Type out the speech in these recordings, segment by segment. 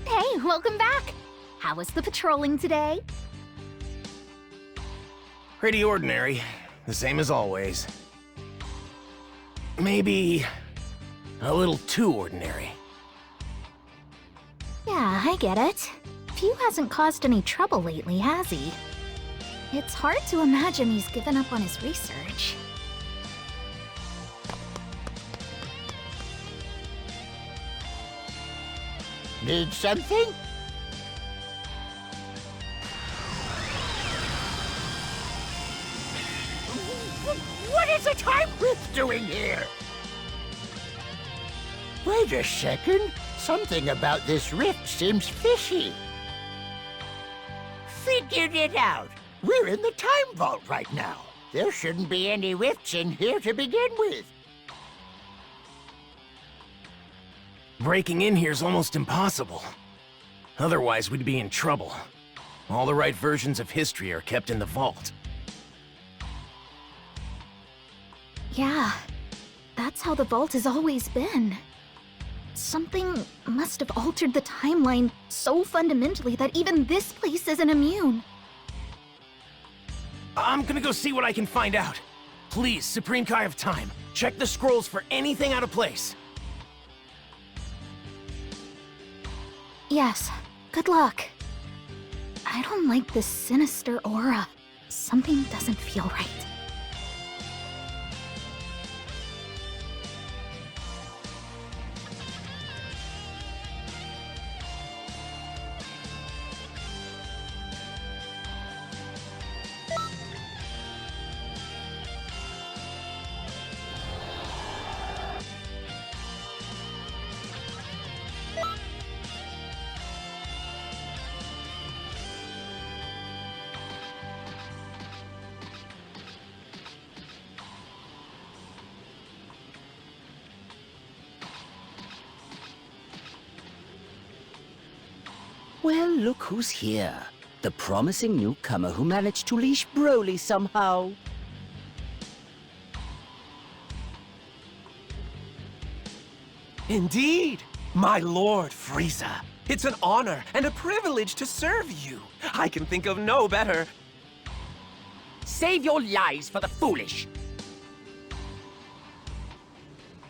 Hey, welcome back! How was the patrolling today? Pretty ordinary. The same as always. Maybe a little too ordinary. Yeah, I get it. Few hasn't caused any trouble lately, has he? It's hard to imagine he's given up on his research. Need something? What is a time rift doing here? Wait a second. Something about this rift seems fishy. Figured it out. We're in the time vault right now. There shouldn't be any rifts in here to begin with. Breaking in here's almost impossible. Otherwise, we'd be in trouble. All the right versions of history are kept in the vault. Yeah, that's how the vault has always been. Something must have altered the timeline so fundamentally that even this place isn't immune. I'm gonna go see what I can find out. Please, Supreme Kai of Time, check the scrolls for anything out of place. Yes, good luck. I don't like this sinister aura. Something doesn't feel right. Well, look who's here. The promising newcomer who managed to leash Broly somehow. Indeed, my Lord Frieza. It's an honor and a privilege to serve you. I can think of no better. Save your lies for the foolish.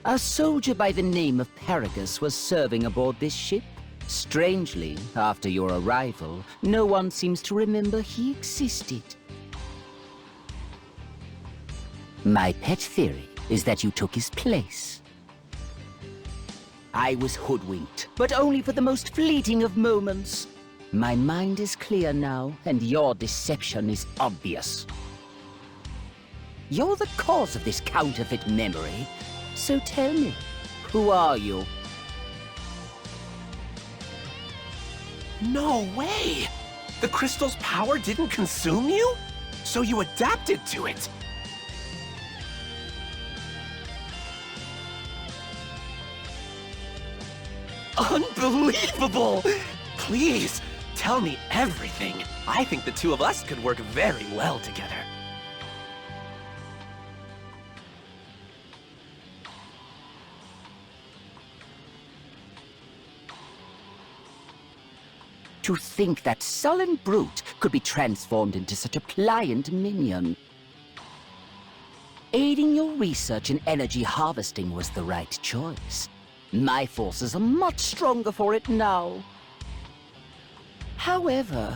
A soldier by the name of Paragus was serving aboard this ship. Strangely, after your arrival, no one seems to remember he existed. My pet theory is that you took his place. I was hoodwinked, but only for the most fleeting of moments. My mind is clear now, and your deception is obvious. You're the cause of this counterfeit memory, so tell me, who are you? No way! The crystal's power didn't consume you? So you adapted to it! Unbelievable! Please, tell me everything. I think the two of us could work very well together. To think that sullen brute could be transformed into such a pliant minion. Aiding your research in energy harvesting was the right choice. My forces are much stronger for it now. However,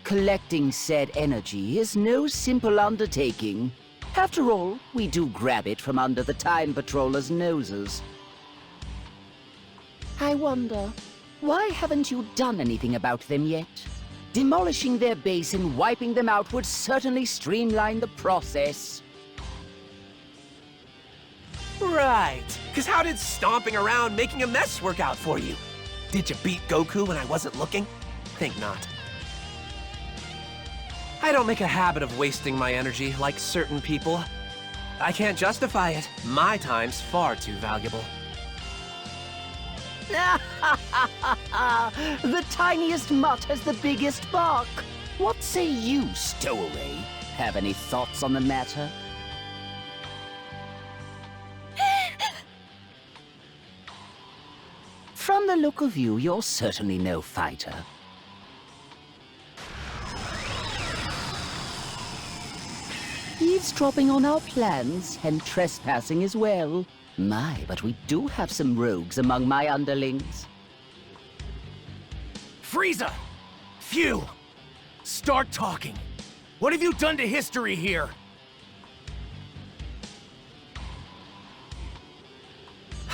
collecting said energy is no simple undertaking. After all, we do grab it from under the Time Patrollers' noses. I wonder, why haven't you done anything about them yet? Demolishing their base and wiping them out would certainly streamline the process. Right, because how did stomping around making a mess work out for you? Did you beat Goku when I wasn't looking? Think not. I don't make a habit of wasting my energy like certain people. I can't justify it. My time's far too valuable. The tiniest mutt has the biggest bark. What say you, stowaway? Have any thoughts on the matter? From the look of you, you're certainly no fighter. Eavesdropping on our plans and trespassing as well. My, but we do have some rogues among my underlings. Frieza! Phew! Start talking. What have you done to history here?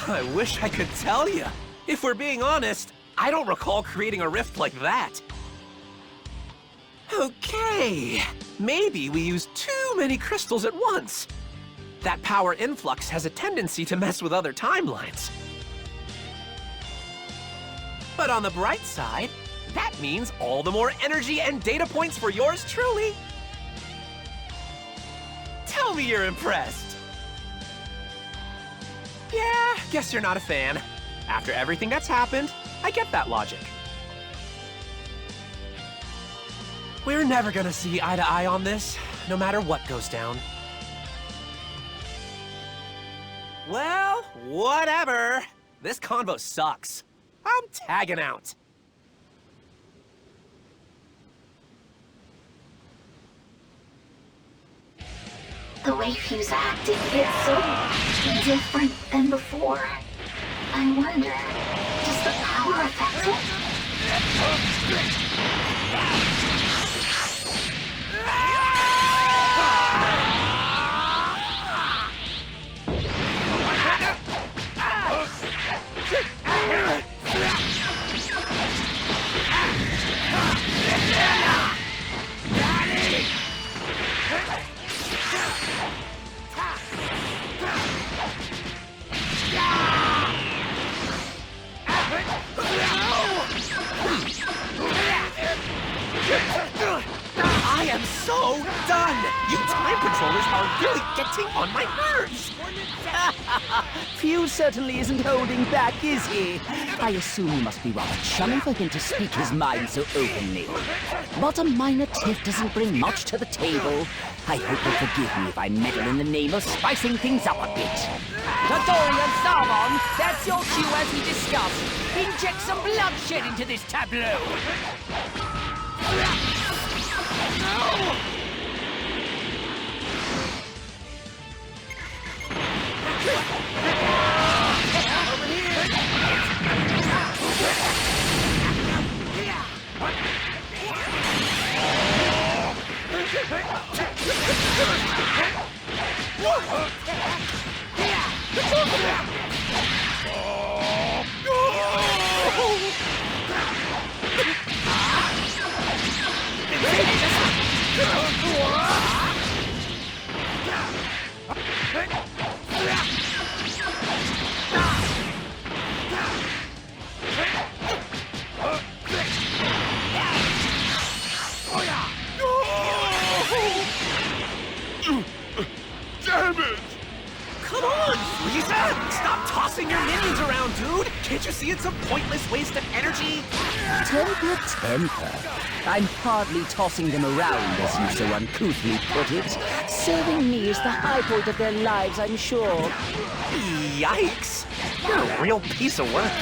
I wish I could tell you. If we're being honest, I don't recall creating a rift like that. Okay, maybe we used too many crystals at once. That power influx has a tendency to mess with other timelines. But on the bright side, that means all the more energy and data points for yours truly. Tell me you're impressed. Yeah, guess you're not a fan. After everything that's happened, I get that logic. We're never gonna see eye to eye on this, no matter what goes down. Well, whatever. This convo sucks. I'm tagging out. The way Fuse acting is so different than before. I wonder, does the power affect it? I am so done! You time controllers are really getting on my nerves! Fuse certainly isn't holding back, is he? I assume he must be rather chummy for him to speak his mind so openly. But a minor tiff doesn't bring much to the table. I hope you'll forgive me if I meddle in the name of spicing things up a bit. Dorian Salmon, that's your cue as we discussed. Inject some bloodshed into this tableau. Damn it! Come on, Frieza! Stop tossing your minions around, dude! Can't you see it's a pointless waste of energy? Temper, temper. I'm hardly tossing them around, as you so uncouthly put it. Serving me is the high point of their lives, I'm sure. Yikes! You're a real piece of work,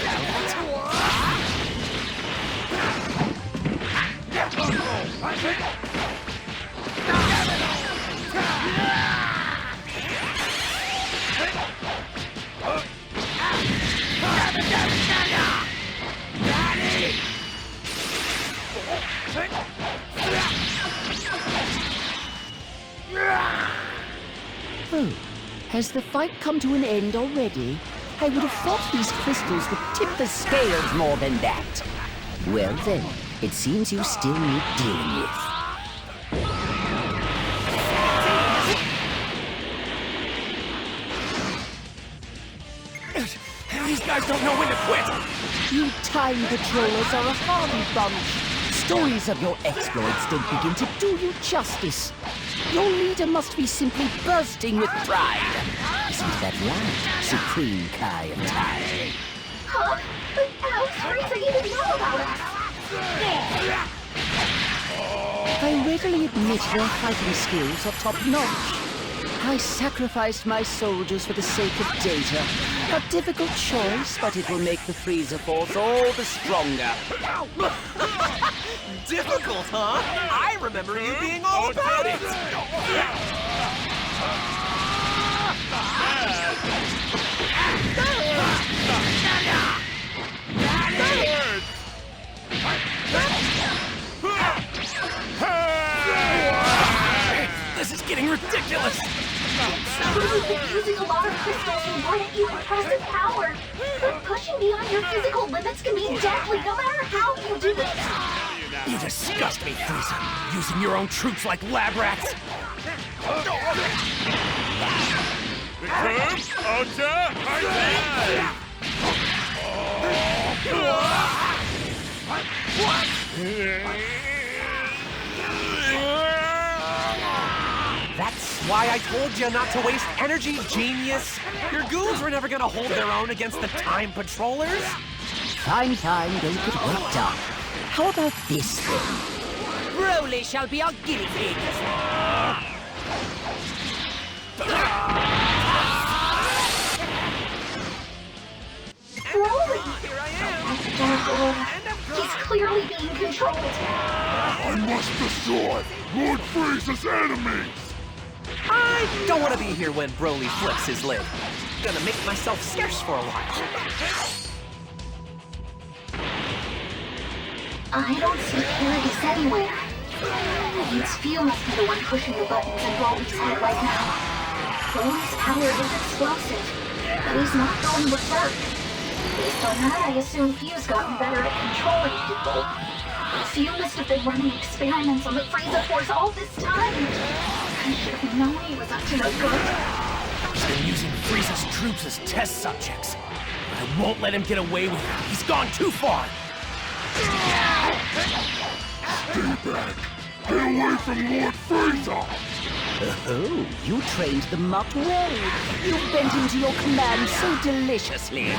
Oh, has the fight come to an end already? I would have thought these crystals would tip the scales more than that. Well then, it seems you still need dealing with. These guys don't know when to quit! You time patrollers are a hardy bunch. Stories of your exploits don't begin to do you justice. Your leader must be simply bursting with pride. Isn't that right, Supreme Kai of Time? Huh? But how's Frieza even know about us? I readily admit your fighting skills are top-notch. I sacrificed my soldiers for the sake of data. A difficult choice, but it will make the Frieza Force all the stronger. Difficult, huh? I remember you being all about it! This is getting ridiculous! You've been using a lot of crystals to grant you impressive power. But pushing beyond your physical limits can be deadly no matter how you do it. You disgust me, Frieza. Using your own troops like lab rats. That's why I told you not to waste energy, genius! Your goons were never gonna hold their own against the Time Patrollers! Fine, don't get worked up. How about this then? Broly shall be our guinea pig. Broly! Here I am! He's clearly being controlled. I must destroy Lord Frieza's enemies! I don't want to be here when Broly flips his lid. Gonna make myself scarce for a while. I don't see Paradise anywhere. Means Few must be the one pushing the buttons in Broly's head right now. Broly's power is explosive, but he's not going berserk. Based on that, I assume Few's gotten better at controlling people. Few must have been running experiments on the Frieza Force all this time. I should have known he was up to no good. He's been using Frieza's troops as test subjects. But I won't let him get away with it. He's gone too far. Stay back! Get away from Lord Frieza! Oh, you trained the mutt well. You bent into your command so deliciously.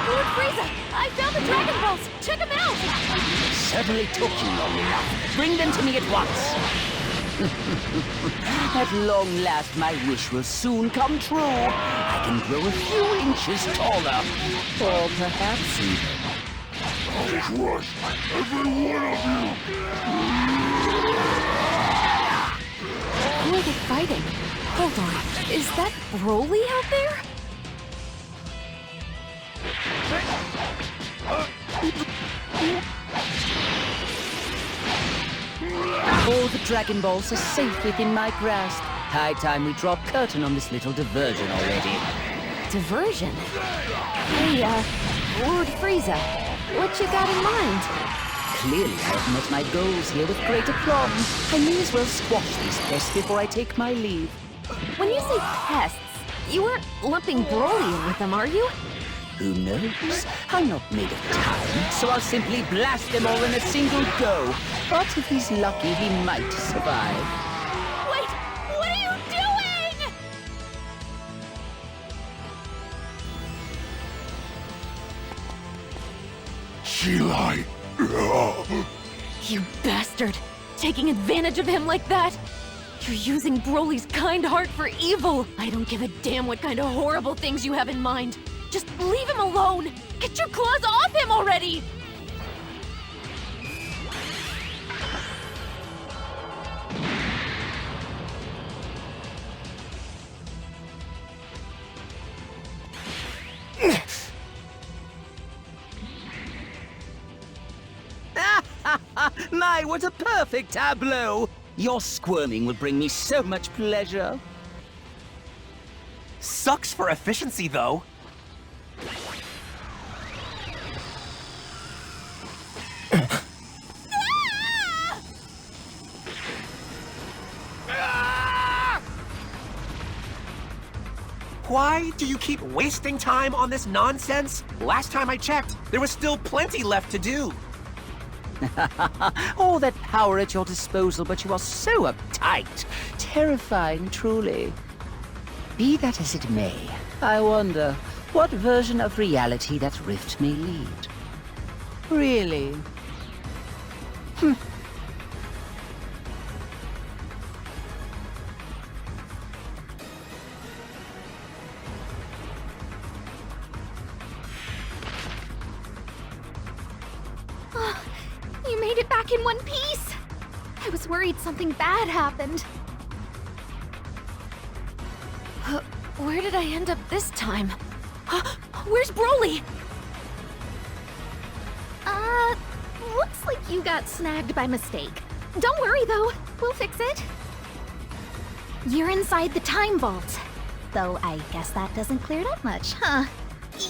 Lord Frieza! I found the Dragon Balls! Check them out! Certainly took you long enough. Bring them to me at once. At long last, my wish will soon come true. I can grow a few inches taller. Or perhaps even. I'll crush every one of you! Who are they fighting? Hold on. Is that Broly out there? All the Dragon Balls are safe within my grasp. High time we draw a curtain on this little diversion already. Diversion? Hey, Lord Frieza, what you got in mind? Clearly I have met my goals here with great aplomb. I may as well squash these pests before I take my leave. When you say pests, you aren't lumping Broly in with them, are you? Who knows? I'm not made of time, so I'll simply blast them all in a single go. But if he's lucky, he might survive. Wait! What are you doing? She lied! You bastard! Taking advantage of him like that? You're using Broly's kind heart for evil! I don't give a damn what kind of horrible things you have in mind. Just leave him alone! Get your claws off him already! My, what a perfect tableau! Your squirming will bring me so much pleasure. Sucks for efficiency, though. Why do you keep wasting time on this nonsense? Last time I checked, there was still plenty left to do. All that power at your disposal, but you are so uptight. Terrifying, truly. Be that as it may, I wonder what version of reality that rift may lead. Really? You made it back in one piece! I was worried something bad happened. Where did I end up this time? Where's Broly? Looks like you got snagged by mistake. Don't worry though, we'll fix it. You're inside the time vault. Though I guess that doesn't clear it up much, huh?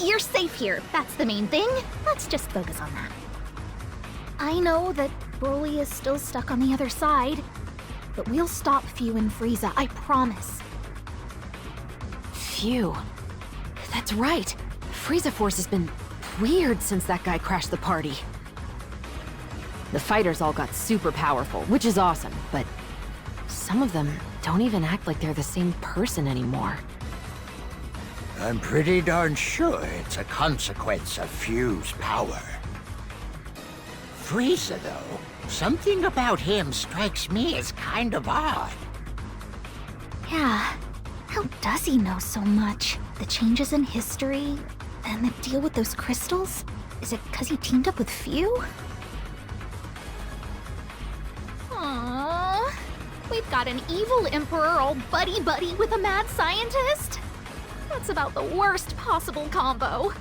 You're safe here, that's the main thing. Let's just focus on that. I know that Broly is still stuck on the other side, but we'll stop Phew and Frieza, I promise. Phew. That's right. Frieza Force has been weird since that guy crashed the party. The fighters all got super powerful, which is awesome, but some of them don't even act like they're the same person anymore. I'm pretty darn sure it's a consequence of Phew's power. Frieza, though, something about him strikes me as kind of odd. Yeah, how does he know so much? The changes in history, and the deal with those crystals? Is it because he teamed up with Phew? Aww, we've got an evil emperor all buddy-buddy with a mad scientist? That's about the worst possible combo.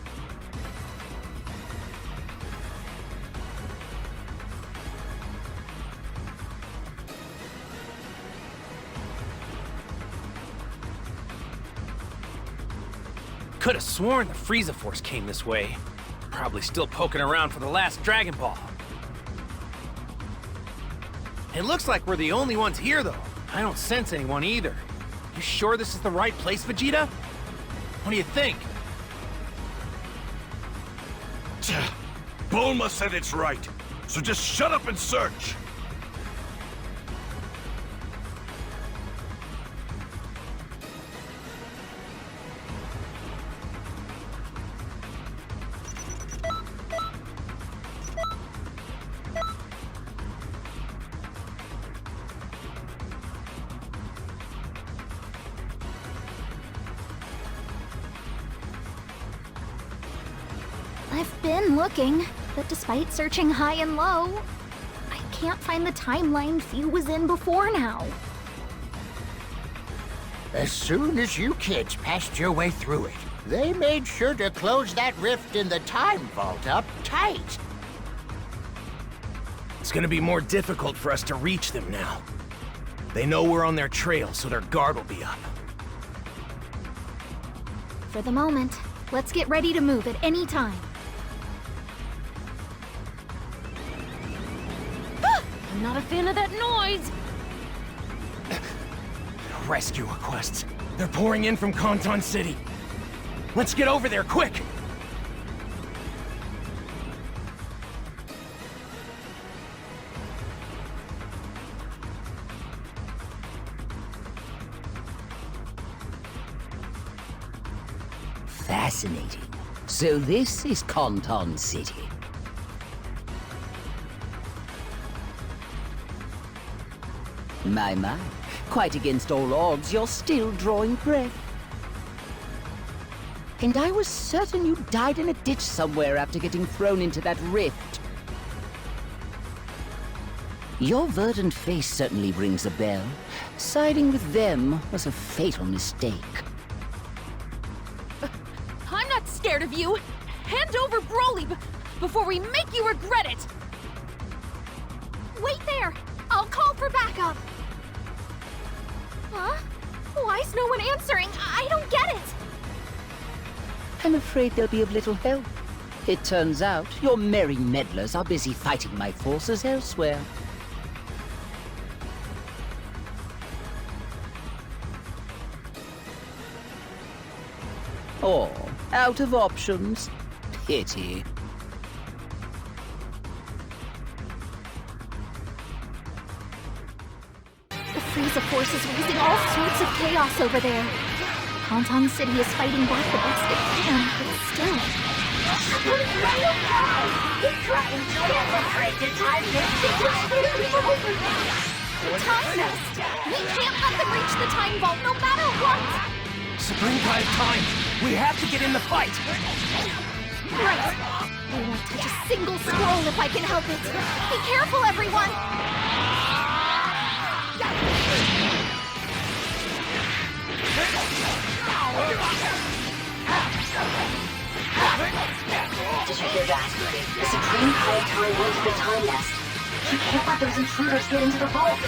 Could have sworn the Frieza Force came this way. Probably still poking around for the last Dragon Ball. It looks like we're the only ones here, though. I don't sense anyone either. You sure this is the right place, Vegeta? What do you think? Bulma said it's right, so just shut up and search. I've been looking, but despite searching high and low, I can't find the timeline Phew was in before now. As soon as you kids passed your way through it, they made sure to close that rift in the time vault up tight. It's gonna be more difficult for us to reach them now. They know we're on their trail, so their guard will be up. For the moment, let's get ready to move at any time. I'm not a fan of that noise! Rescue requests. They're pouring in from Kanton City. Let's get over there, quick! Fascinating. So this is Kanton City. My. Quite against all odds, you're still drawing breath. And I was certain you died in a ditch somewhere after getting thrown into that rift. Your verdant face certainly rings a bell. Siding with them was a fatal mistake. I'm not scared of you! Hand over Broly before we make you regret it! Wait there! I'll call for backup! Huh? Why is no one answering? I don't get it! I'm afraid they'll be of little help. It turns out your merry meddlers are busy fighting my forces elsewhere. Oh, out of options? Pity. The Frieza force is raising all sorts of chaos over there. Tauntaun City is fighting back the best it can, but still. The Time Nest! We can't let them reach the Time Vault no matter what! Supreme Kai of Time! We have to get in the fight! Right! I won't touch a single scroll if I can help it! Be careful, everyone! Did you hear that? The Supreme Kai of Time went to the Time Nest. You can't let those intruders get into the vault.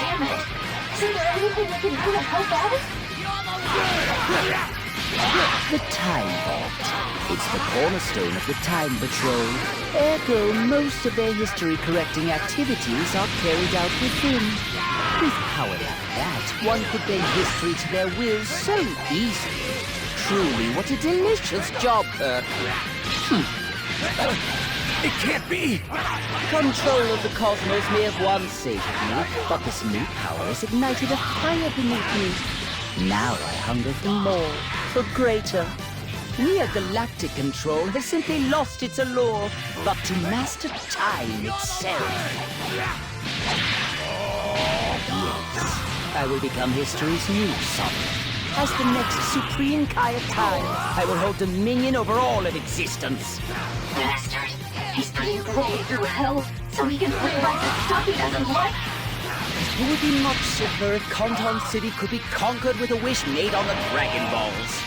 Damn it! Isn't there anything we can do to help out? The Time Vault. It's the cornerstone of the Time Patrol. Ergo, most of their history-correcting activities are carried out within. With power like that, one could bend history to their will so easily. Truly, what a delicious job, Kirk. It can't be! Control of the cosmos may have once saved me, but this new power has ignited a fire beneath me. Now I hunger for more, for greater. Mere galactic control has simply lost its allure, but to master time itself. Yes, I will become history's new sovereign. As the next Supreme Kai of Time, I will hold dominion over all of existence. Bastard. He's putting Broly through hell so he can realize the stuff he doesn't like. It would be much simpler if Tauntaun City could be conquered with a wish made on the Dragon Balls.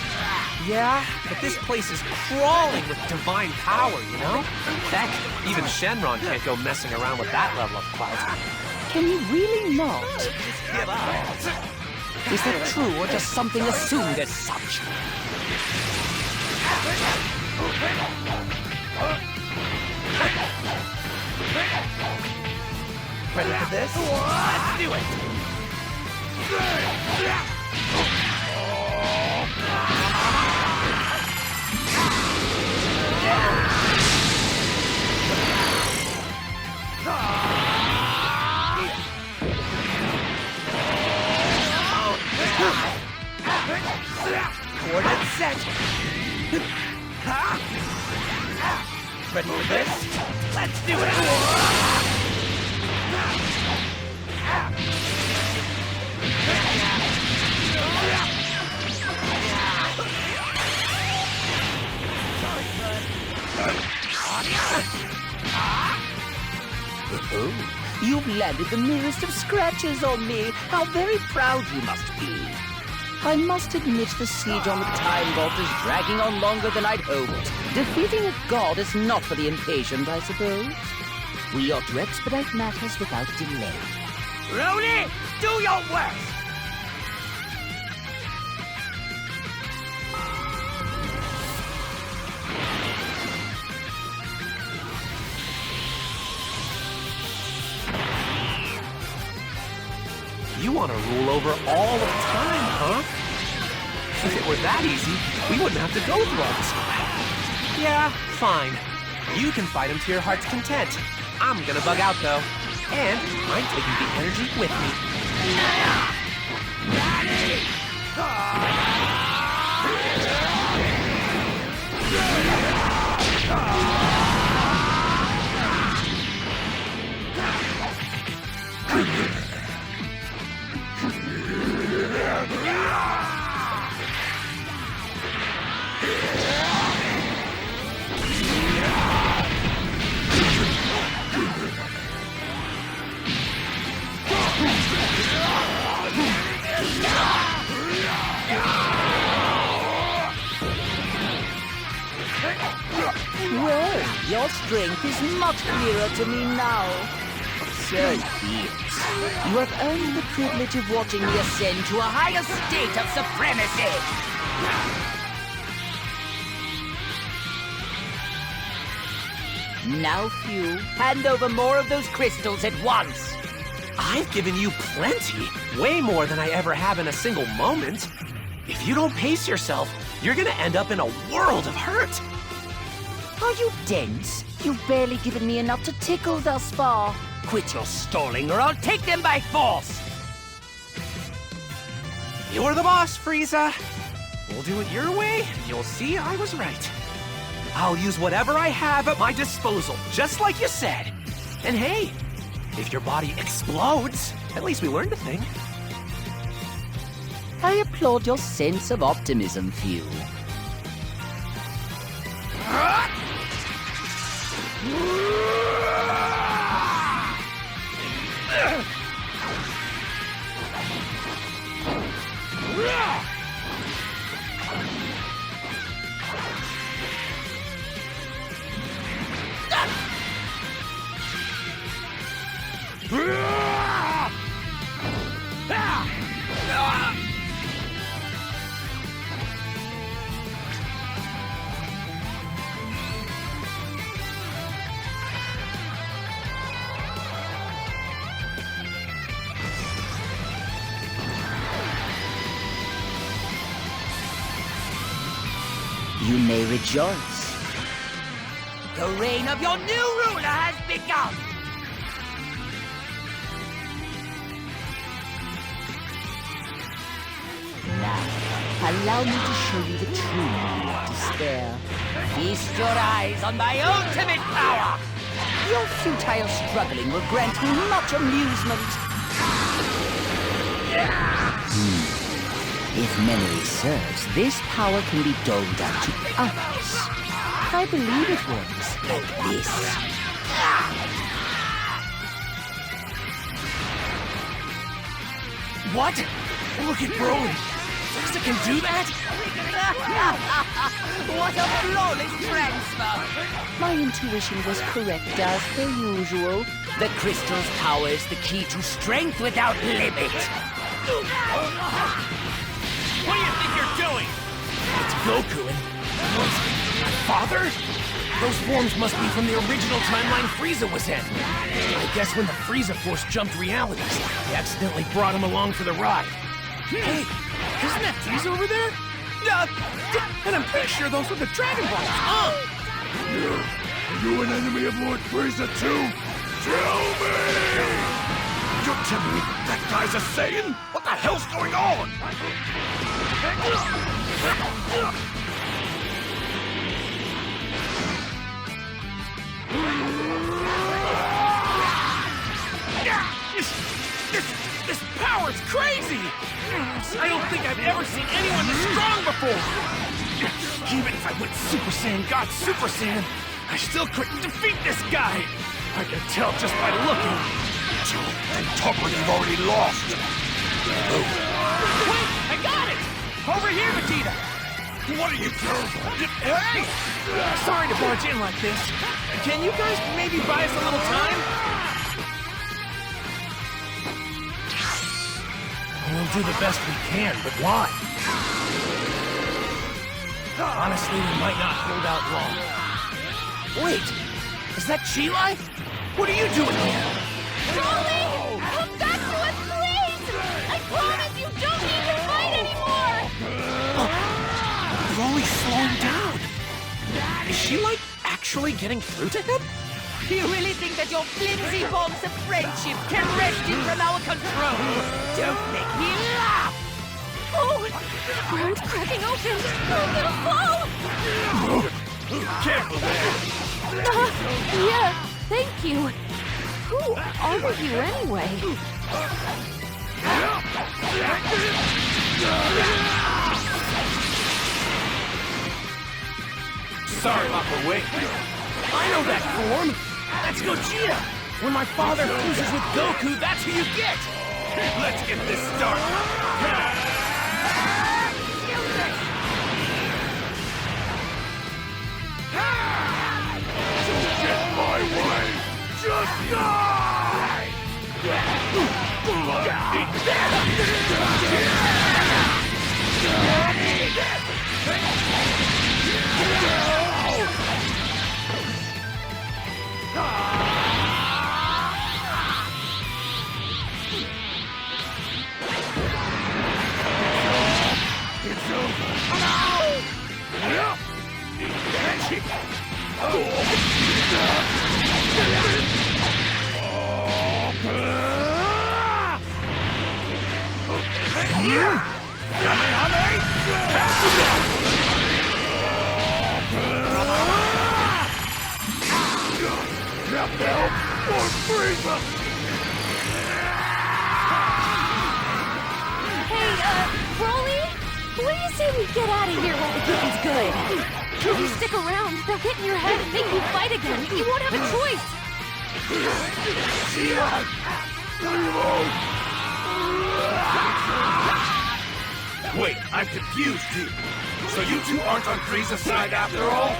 Yeah, but this place is crawling with divine power, you know? Heck, even Shenron can't go messing around with that level of clout. Can you really not? Just give up. Is that true or just something assumed as such? Ready for this? Let's do it! Coordinates set! Ready for this? Let's do it! Oh, you've landed the merest of scratches on me. How very proud you must be. I must admit the siege on the Time Vault is dragging on longer than I'd hoped. Defeating a god is not for the impatient, I suppose. We ought to expedite matters without delay. Rony, do your worst! You want to rule over all of time, huh? If it were that easy, we wouldn't have to go through all this crap. Yeah, fine. You can fight him to your heart's content. I'm gonna bug out, though. And I'm taking the energy with me. Well, your strength is much clearer to me now. So be it. You have earned the privilege of watching me ascend to a higher state of supremacy. Now, Few, hand over more of those crystals at once. I've given you plenty. Way more than I ever have in a single moment. If you don't pace yourself, you're gonna end up in a world of hurt. Are you dense? You've barely given me enough to tickle thus far. Quit your stalling or I'll take them by force! You're the boss, Frieza. We'll do it your way, and you'll see I was right. I'll use whatever I have at my disposal, just like you said. And hey, if your body explodes, at least we learned a thing. I applaud your sense of optimism, Few. You may rejoice. The reign of your new ruler has begun! Now, allow me to show you the true meaning of despair. Feast your eyes on my ultimate power! Your futile struggling will grant me much amusement. If memory serves, this power can be doled out to others. I believe it works like this. What? Look at Broly. Frieza can do that? What a flawless transfer! My intuition was correct as per usual. The crystal's power is the key to strength without limit. What do you think you're doing? It's Goku and... my father? Those forms must be from the original timeline Frieza was in. I guess when the Frieza Force jumped realities, they accidentally brought him along for the ride. Hey, isn't that Frieza over there? And I'm pretty sure those were the Dragon Balls. Are you an enemy of Lord Frieza too? Tell me! You're telling me that guy's a Saiyan? What the hell's going on? This power's crazy! I don't think I've ever seen anyone this strong before! Even if I went Super Saiyan God Super Saiyan, I still couldn't defeat this guy! I can tell just by looking. And talk like you've already lost. Wait! I got it! Over here, Vegeta! What are you doing? Hey! Sorry to barge in like this. Can you guys maybe buy us a little time? We'll do the best we can, but why? Honestly, we might not hold out long. Wait! Is that Chi-Lai? What are you doing here? Broly! Come back to us, please! I promise you don't need to fight anymore! Broly's slowing down. Is she, like, actually getting through to him? Do you really think that your flimsy bonds of friendship can wrest him from our control? Don't make me laugh! Oh! The ground's cracking open! I'm gonna fall! Careful there! Yeah, thank you. Who are you anyway? Sorry about the wait. I know that form! That's Gogeta! When my father fuses with Goku, that's who you get! Let's get this started! Broly? What do you say we get out of here while the getting's good? If you stick around, they'll get in your head and make you fight again. You won't have a choice. Wait, I'm confused here. So you two aren't on Frieza's side after all?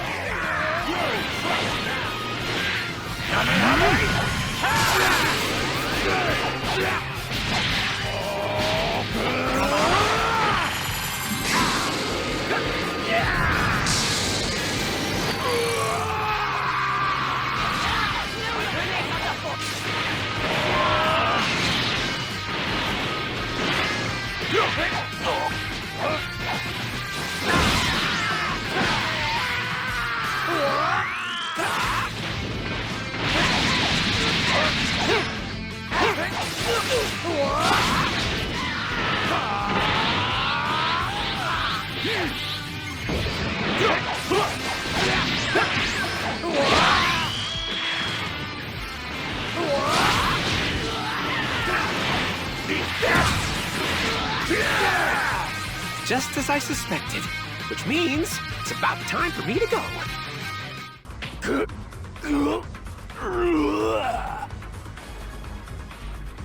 Just as I suspected, which means it's about time for me to go.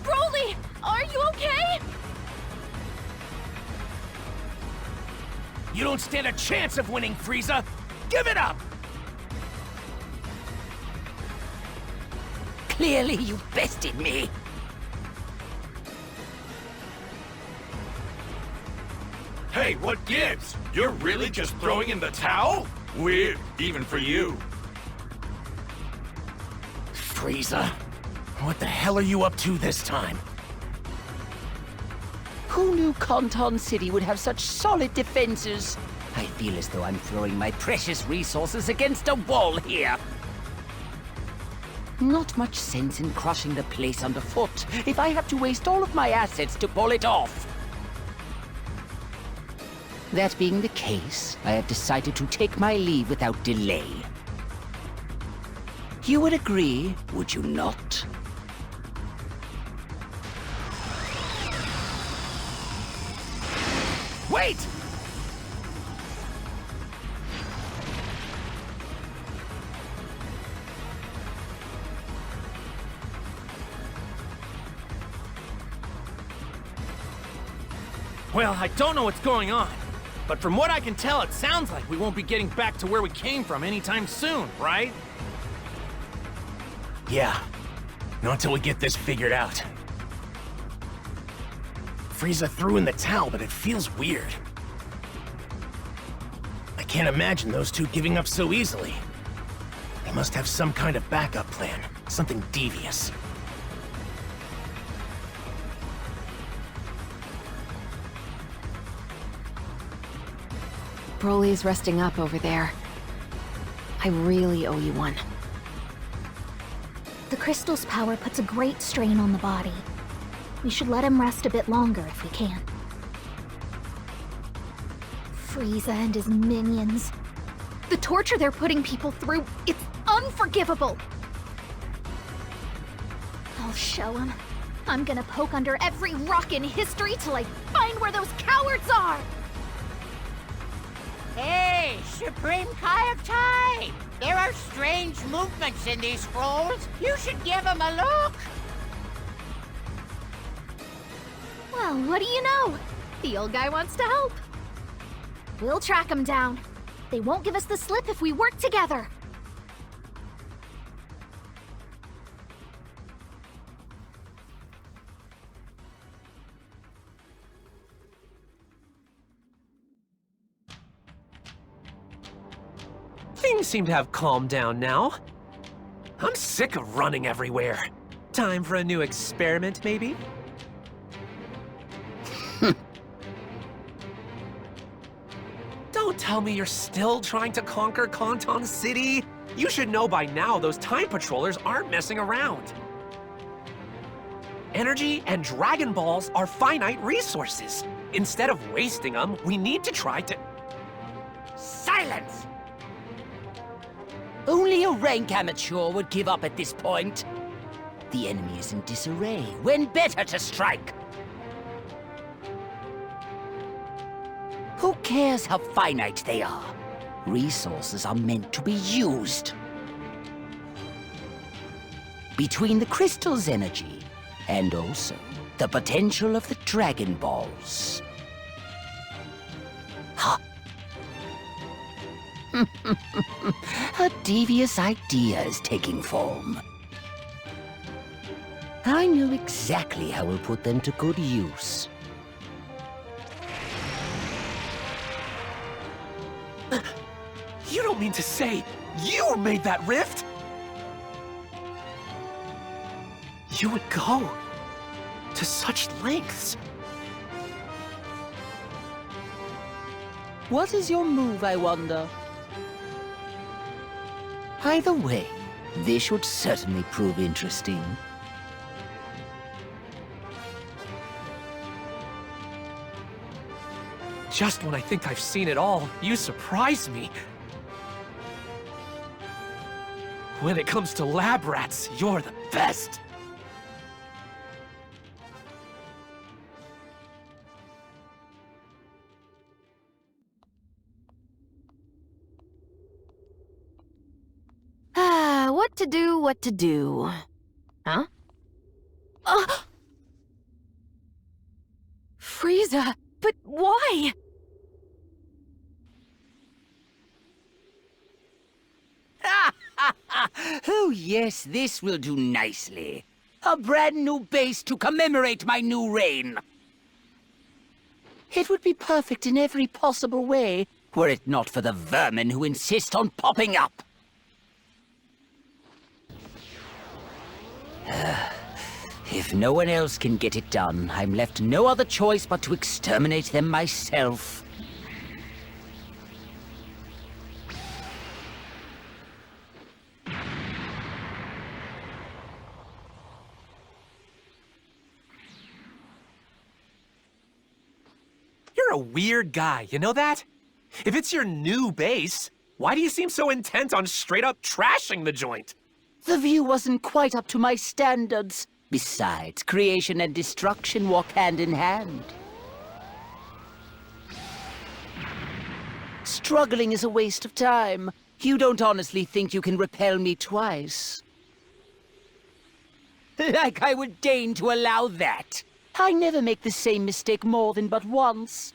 Broly, are you okay? You don't stand a chance of winning, Frieza! Give it up! Clearly, you bested me. Hey, what gives? You're really just throwing in the towel? Weird, even for you. Frieza, what the hell are you up to this time? Who knew Canton City would have such solid defenses? I feel as though I'm throwing my precious resources against a wall here. Not much sense in crushing the place underfoot if I have to waste all of my assets to pull it off. That being the case, I have decided to take my leave without delay. You would agree, would you not? Wait! Well, I don't know what's going on, but from what I can tell, it sounds like we won't be getting back to where we came from anytime soon, right? Yeah. Not until we get this figured out. Frieza threw in the towel, but it feels weird. I can't imagine those two giving up so easily. They must have some kind of backup plan, something devious. Broly's resting up over there. I really owe you one. The crystal's power puts a great strain on the body. We should let him rest a bit longer if we can. Frieza and his minions. The torture they're putting people through, it's unforgivable! I'll show him. I'm gonna poke under every rock in history till I find where those cowards are! Hey, Supreme Kai of Time! There are strange movements in these scrolls. You should give them a look. Well, what do you know? The old guy wants to help. We'll track him down. They won't give us the slip if we work together. Things seem to have calmed down now. I'm sick of running everywhere. Time for a new experiment, maybe? Don't tell me you're still trying to conquer Kanton City. You should know by now those time patrollers aren't messing around. Energy and Dragon Balls are finite resources. Instead of wasting them, we need to try to... Silence! Only a rank amateur would give up at this point. The enemy is in disarray. When better to strike? Who cares how finite they are? Resources are meant to be used. Between the crystal's energy and also the potential of the Dragon Balls. Huh? A devious idea is taking form. I know exactly how we'll put them to good use. You don't mean to say you made that rift? You would go to such lengths. What is your move, I wonder? Either way, this should certainly prove interesting. Just when I think I've seen it all, you surprise me. When it comes to lab rats, you're the best. What to do? Huh? Frieza, but why? Oh yes, this will do nicely. A brand new base to commemorate my new reign. It would be perfect in every possible way, were it not for the vermin who insist on popping up. If no one else can get it done, I'm left no other choice but to exterminate them myself. You're a weird guy, you know that? If it's your new base, why do you seem so intent on straight up trashing the joint? The view wasn't quite up to my standards. Besides, creation and destruction walk hand in hand. Struggling is a waste of time. You don't honestly think you can repel me twice? Like I would deign to allow that. I never make the same mistake more than but once.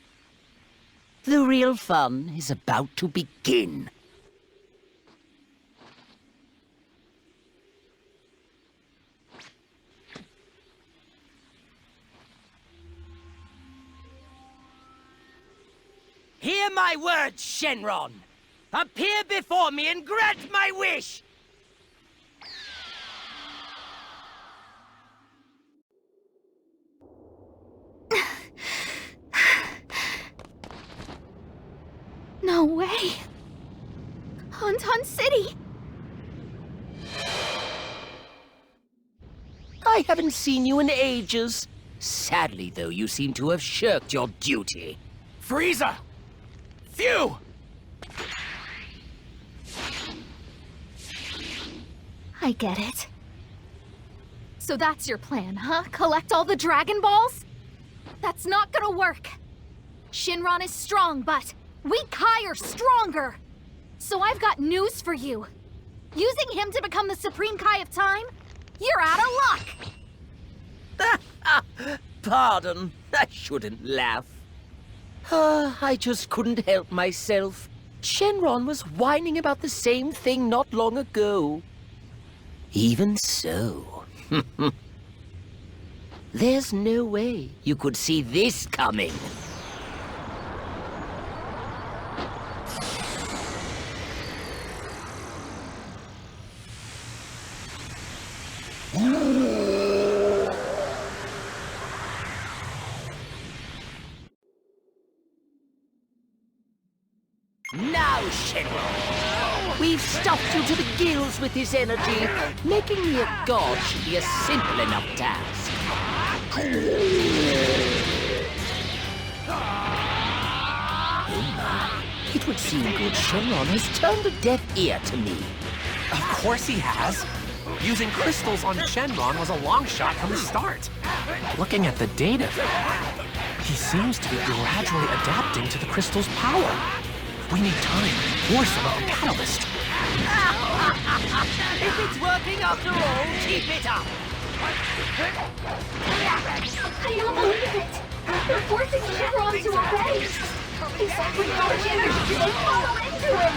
The real fun is about to begin. Hear my words, Shenron! Appear before me and grant my wish! No way! Kanton City! I haven't seen you in ages. Sadly, though, you seem to have shirked your duty. Frieza! Phew! I get it. So that's your plan, huh? Collect all the Dragon Balls? That's not gonna work. Shinron is strong, but we Kai are stronger. So I've got news for you. Using him to become the Supreme Kai of Time? You're out of luck! Pardon, I shouldn't laugh. I just couldn't help myself. Shenron was whining about the same thing not long ago. Even so, there's no way you could see this coming. worlds with his energy. Making me a god should be a simple enough task. It would seem good Shenron has turned a deaf ear to me. Of course he has. Using crystals on Shenron was a long shot from the start. Looking at the data, he seems to be gradually adapting to the crystal's power. We need time or some other catalyst. If it's working after all, keep it up! I don't believe it! They're forcing Shenron to obey! He's offering all the energy they follow into him!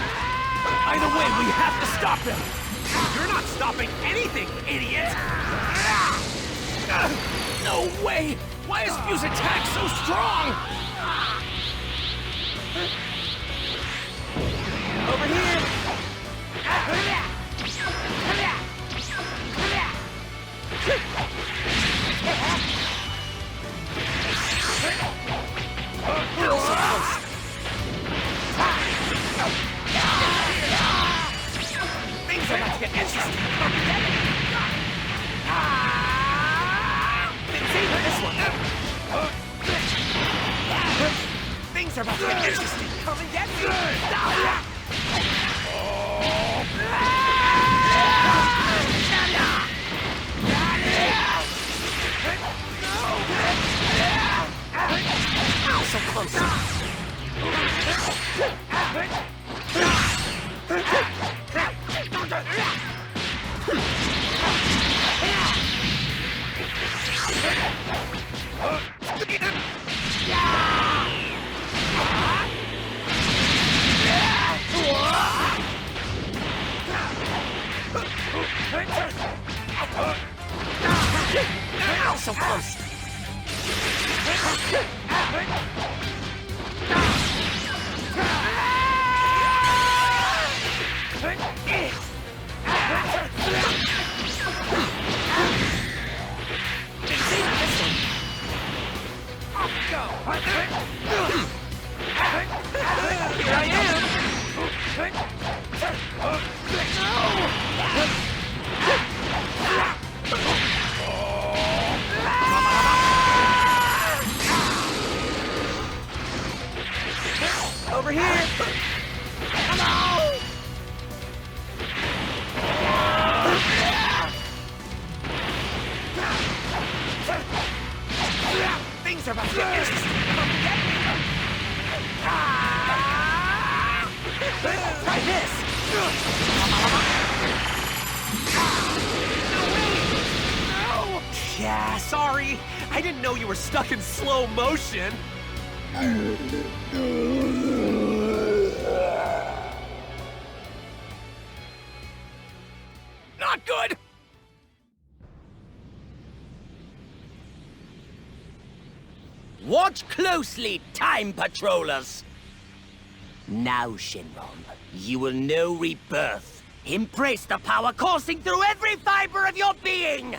Either way, we have to stop them! You're not stopping anything, idiot! No way! Why is Fuse attack so strong? Over here! Things are about to get interesting. This one. Things are about to get interesting. Come and get me. Ow, so close. Ow, so close. Here I am. Over here. Things are about to get interesting. Try this. No! Yeah, sorry. I didn't know you were stuck in slow motion. Not good! Watch closely, Time Patrollers! Now, Shenron, you will know rebirth. Embrace the power coursing through every fiber of your being!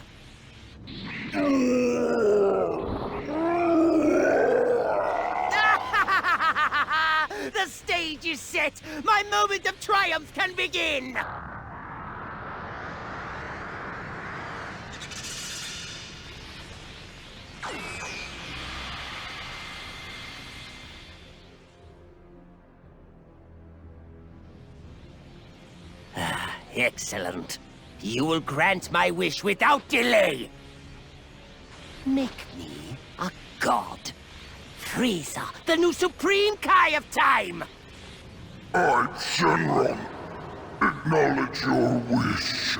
The stage is set! My moment of triumph can begin! Excellent. You will grant my wish without delay. Make me a god. Frieza, the new Supreme Kai of Time! I, Shenron, acknowledge your wish.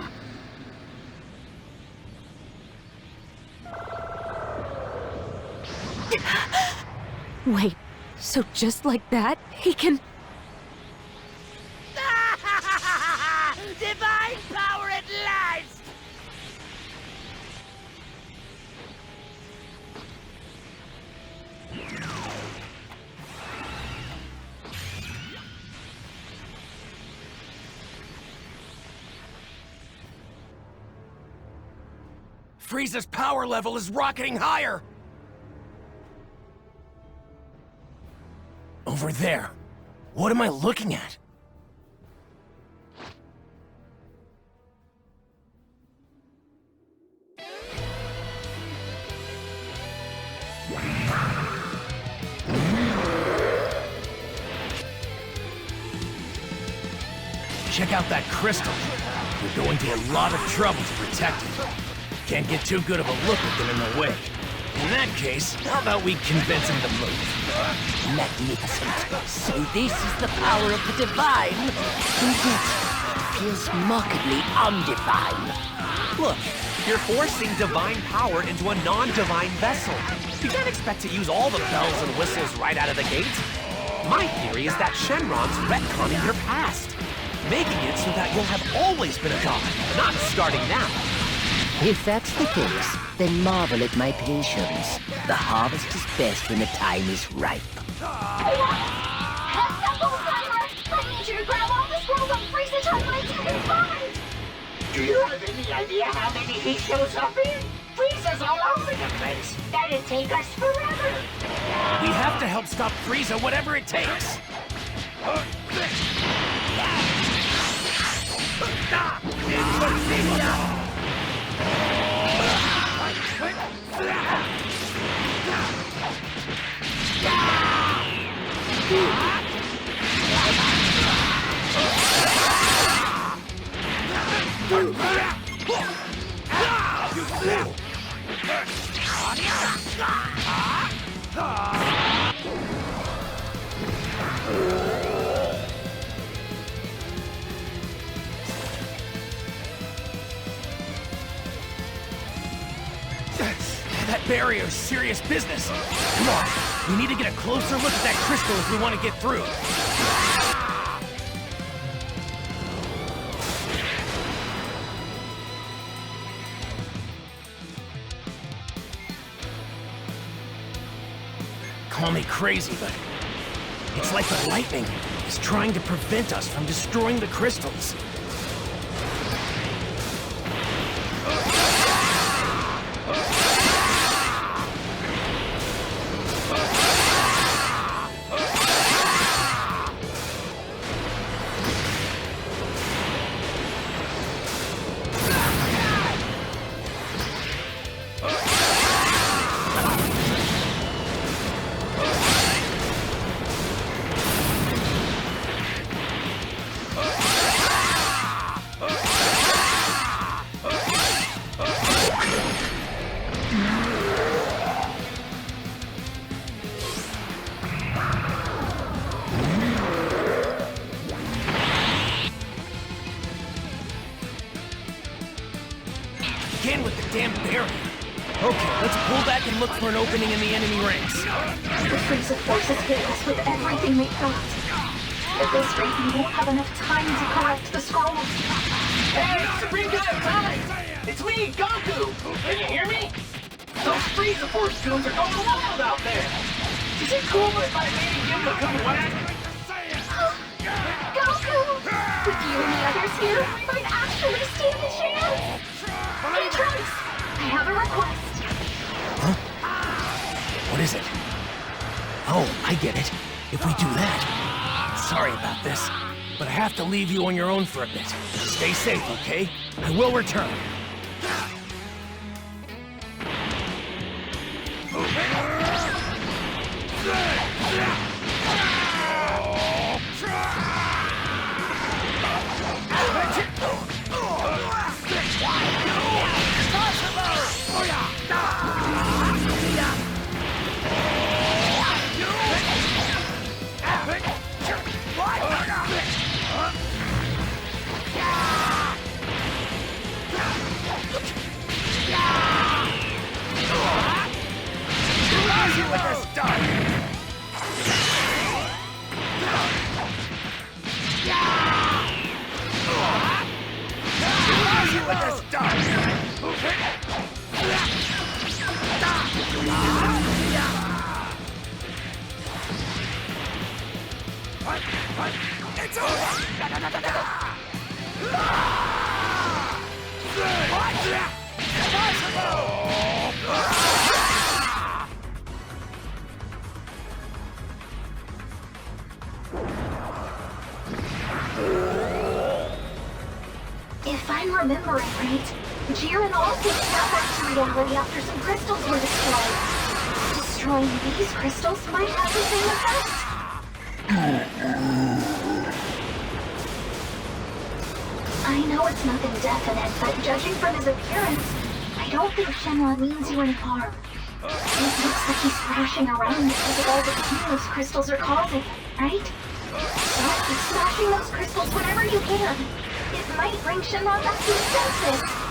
Wait, so just like that, he can... Divine power at last! Frieza's power level is rocketing higher! Over there. What am I looking at? take out that crystal, we're going to a lot of trouble to protect it. Can't get too good of a look at them in the way. In that case, how about we convince him to move? Magnificent. So this is the power of the divine. And yet, it feels markedly undefined. Look, you're forcing divine power into a non-divine vessel. You can't expect to use all the bells and whistles right out of the gate. My theory is that Shenron's retconning your past, making it so that you'll have always been a god, not starting now. If that's the case, then marvel at my patience. The harvest is best when the time is ripe. Heads up, Alzheimer! I need you to grab all the scrolls on Frieza timelines you can find! Do you have any idea how many he shows up in? Frieza's all over the place. That'd take us forever! We have to help stop Frieza, whatever it takes. That barrier's serious business. Come on, we need to get a closer look at that crystal if we want to get through. Call me crazy, but it's like the lightning is trying to prevent us from destroying the crystals. Again with the damn barrier. Okay, let's pull back and look for an opening in the enemy ranks. The Frieza forces hit us with everything they got. At this rate, we won't have enough time to collect the scrolls. Hey, Supreme Guy of Time! It's me, Goku! Can you hear me? Those Frieza Force goons are going wild out there! Is it cool if I maybe give them a good whack? Goku! With you and the others here, we might actually stand a chance! Hey, Trunks! I have a request. Huh? What is it? Oh, I get it. If we do that... Sorry about this, but I have to leave you on your own for a bit. Stay safe, okay? I will return. If I'm remembering right, Jiren also snapped back to reality after some crystals were destroyed. Destroying these crystals might have the same effect. I know it's nothing definite, but judging from his appearance, I don't think Shenron means you any harm. It looks like he's thrashing around because of all the pain those crystals are causing, right? So keep smashing those crystals whenever you can. It might bring Shenron back to his senses.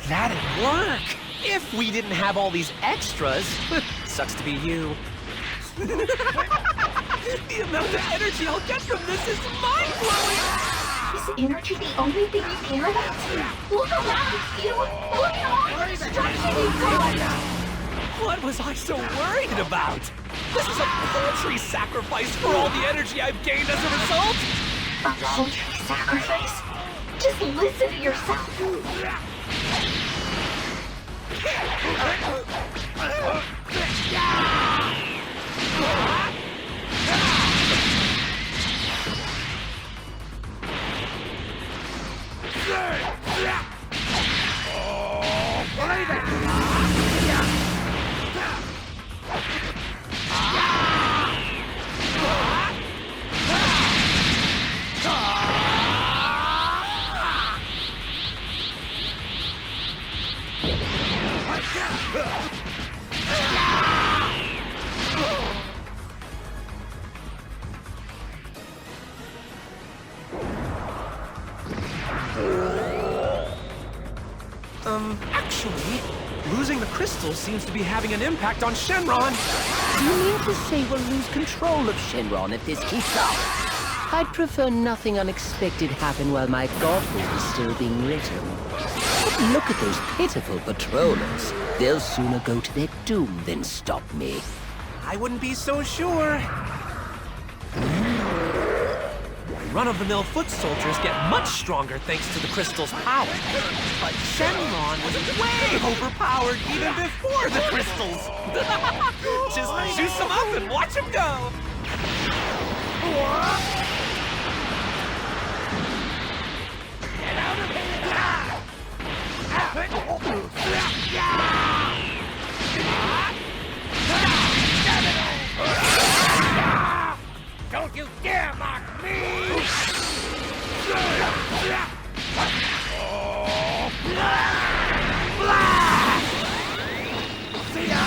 That'd work! If we didn't have all these extras. Sucks to be you. The amount of energy I'll get from this is mind-blowing! Is energy the only thing you care about? Look around you! Look at all the destruction you've done! What was I so worried about? This is a paltry sacrifice for all the energy I've gained as a result! A paltry sacrifice? Just listen to yourself. Actually, losing the crystals seems to be having an impact on Shenron. Do you mean to say we'll lose control of Shenron if this keeps up? I'd prefer nothing unexpected happen while my godhood is still being written. But look at those pitiful patrollers. They'll sooner go to their doom than stop me. I wouldn't be so sure. Run-of-the-mill foot soldiers get much stronger thanks to the crystal's power. But Shenron was way overpowered even before the crystals. Just juice him up and watch him go. Get out of here! Don't you dare mock me! See ya!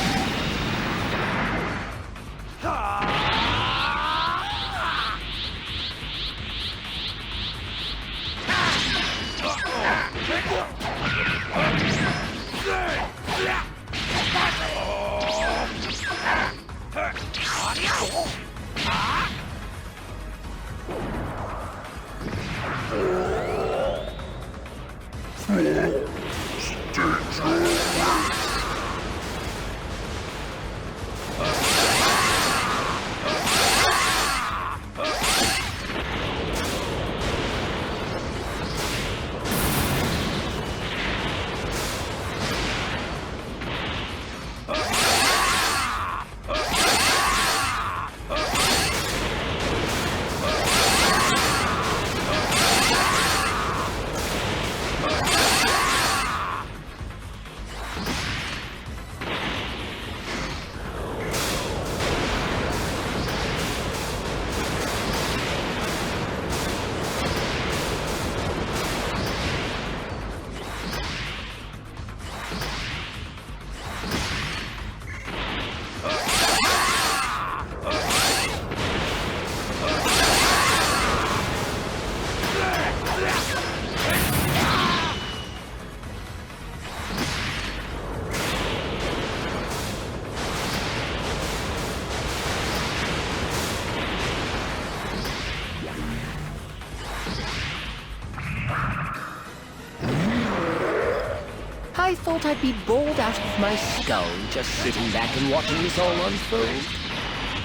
I thought I'd be bored out of my skull just sitting back and watching this all unfold.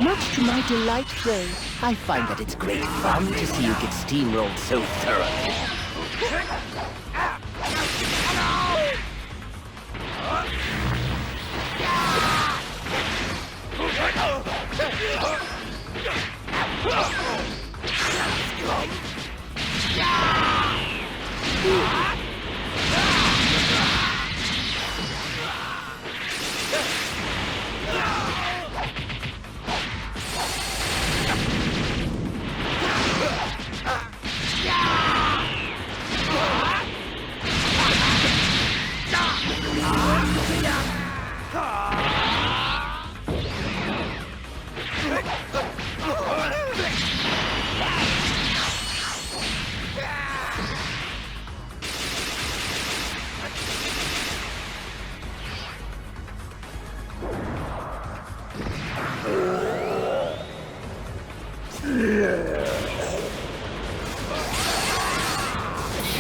Much to my delight, though, I find that it's great fun to see you get steamrolled so thoroughly.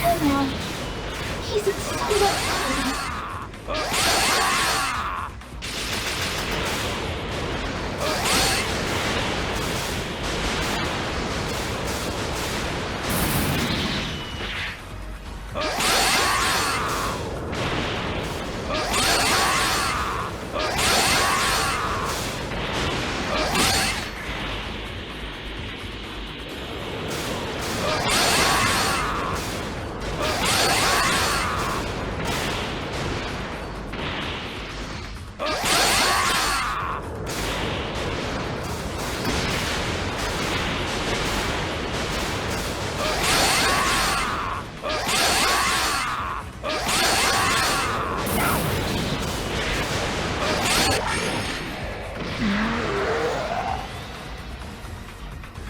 Shenron, he's in so much pain.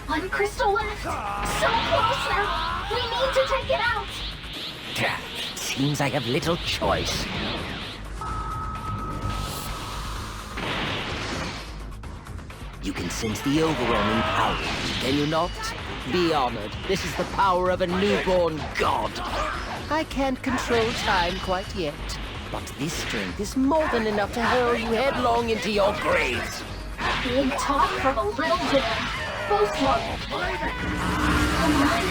One crystal left. So close now. We need to take it out. Seems I have little choice. You can sense the overwhelming power, can you not? Be honored. This is the power of a newborn god. I can't control time quite yet, but this strength is more than enough to hurl you headlong into your graves. Big talk from a little girl. Both love. Come on.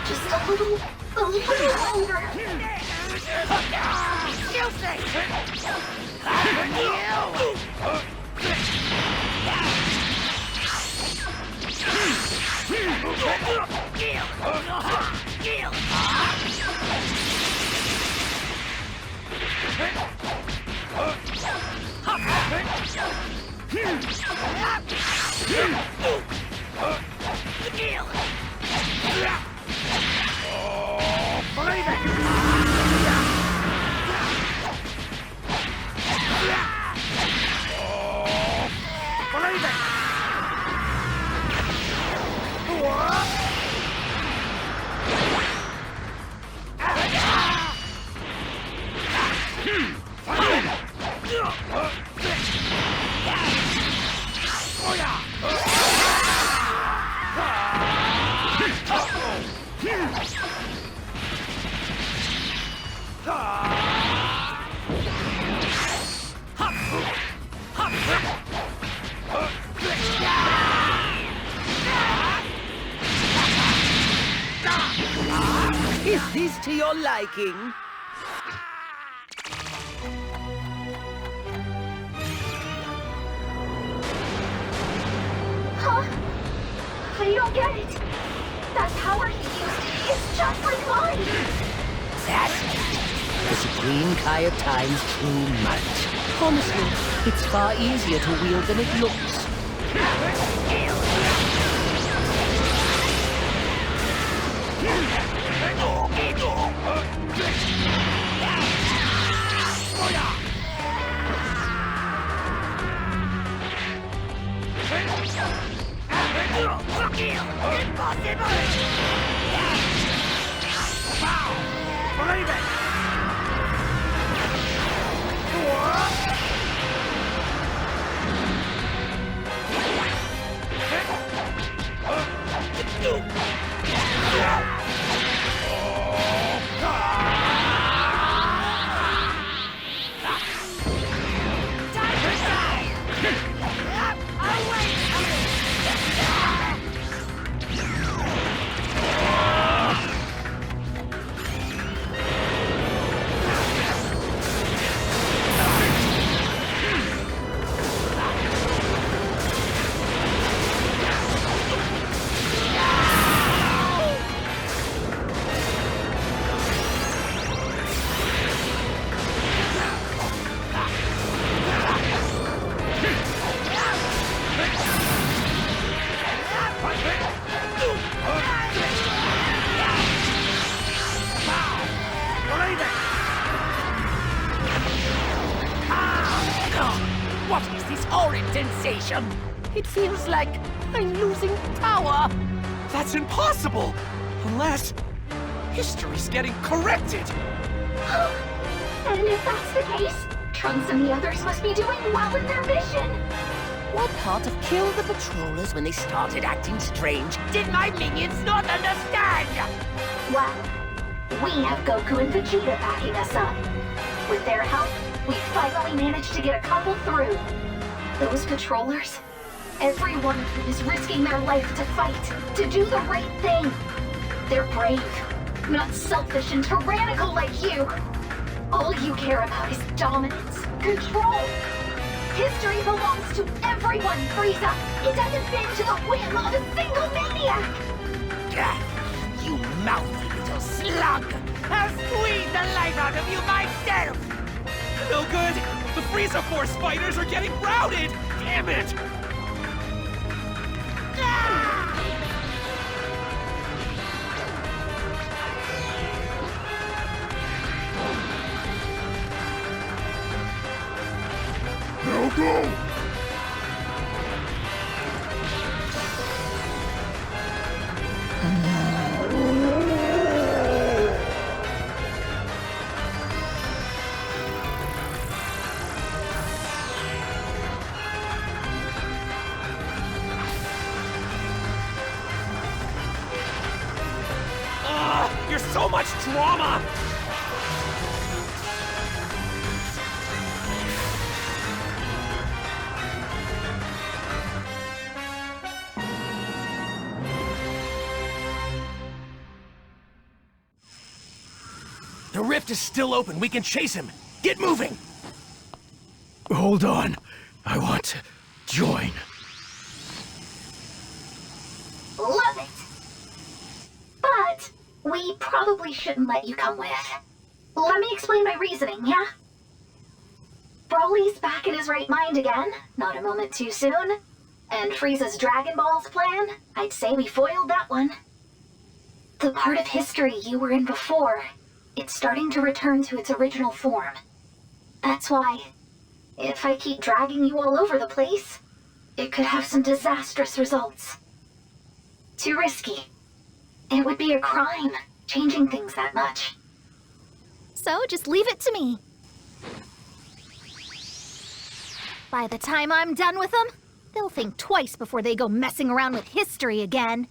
Just a little longer. Is this to your liking? Huh? I don't get it. That power he used is just like mine. That's it. The Supreme Kai of Time's true might. Honestly, it's far easier to wield than it looks. horrid sensation. It feels like I'm losing power. That's impossible! Unless history's getting corrected! And if that's the case, Trunks and the others must be doing well in their mission. What part of Kill the Patrollers when they started acting strange did my minions not understand? Well, we have Goku and Vegeta backing us up. With their help, we finally managed to get a couple through. Those patrollers, every one of them is risking their life to fight, to do the right thing. They're brave, not selfish and tyrannical like you. All you care about is dominance, control. History belongs to everyone, Frieza. It doesn't bend to the whim of a single maniac. You mouthy little slug! I'll squeeze the life out of you myself! No good! The Frieza Force fighters are getting routed! Damn it! Now go! You're so much drama! The rift is still open. We can chase him. Get moving! Hold on. I want to join. Love it. But we probably shouldn't let you come with. Let me explain my reasoning, yeah? Broly's back in his right mind again, not a moment too soon. And Frieza's Dragon Balls plan, I'd say we foiled that one. The part of history you were in before, it's starting to return to its original form. That's why, if I keep dragging you all over the place, it could have some disastrous results. Too risky. It would be a crime, changing things that much. So just leave it to me. By the time I'm done with them, they'll think twice before they go messing around with history again.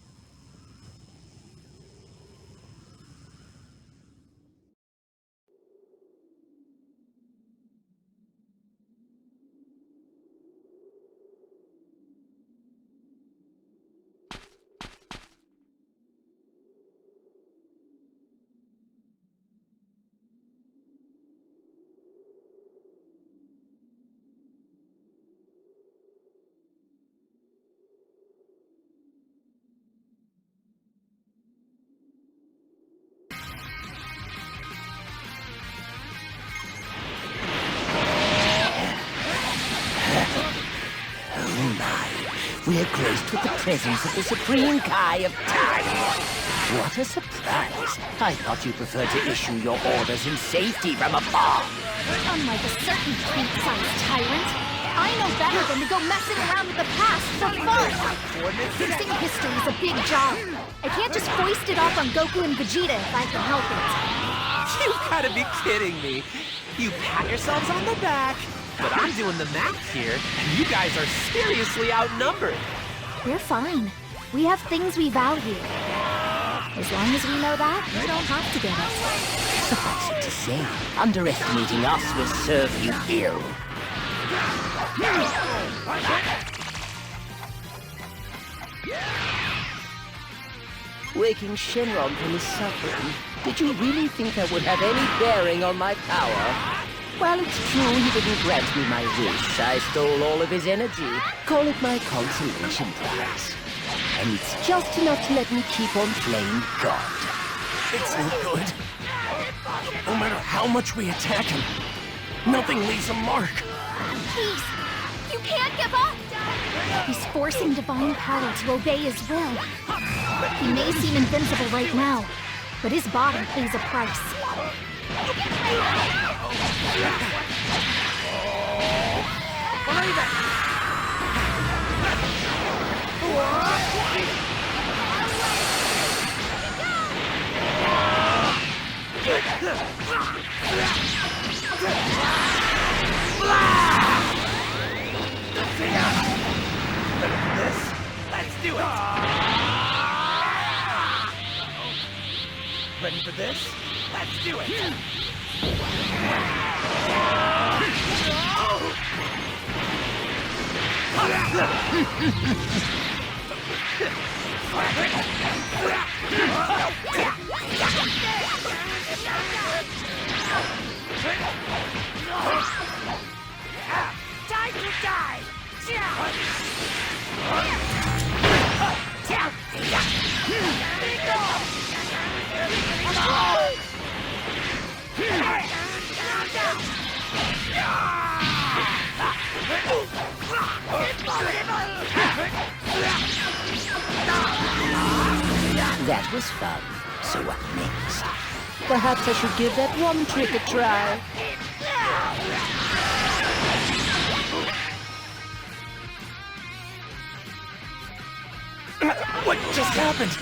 We're graced with the presence of the Supreme Kai of Time. What a surprise. I thought you preferred to issue your orders in safety from afar. Unlike a certain cute-sized tyrant, I know better than to go messing around with the past for fun. Fixing history is a big job. I can't just foist it off on Goku and Vegeta if I can help it. You've gotta be kidding me. You pat yourselves on the back. But I'm doing the math here, and you guys are seriously outnumbered. We're fine. We have things we value. As long as we know that, you don't have to get us. Suffice it to say, underestimating us will serve you ill. Waking Shenron from his suffering, did you really think that would have any bearing on my power? Well, it's true he didn't grant me my wish. I stole all of his energy. Call it my consolation prize. And it's just enough to let me keep on playing God. It's no good. No matter how much we attack him, nothing leaves a mark. Please, you can't give up! He's forcing divine power to obey his will. He may seem invincible right now, but his body pays a price. do it! Ready for this? Let's do it! Time to die! That was fun. So what next? Perhaps I should give that one trick a try. What just happened?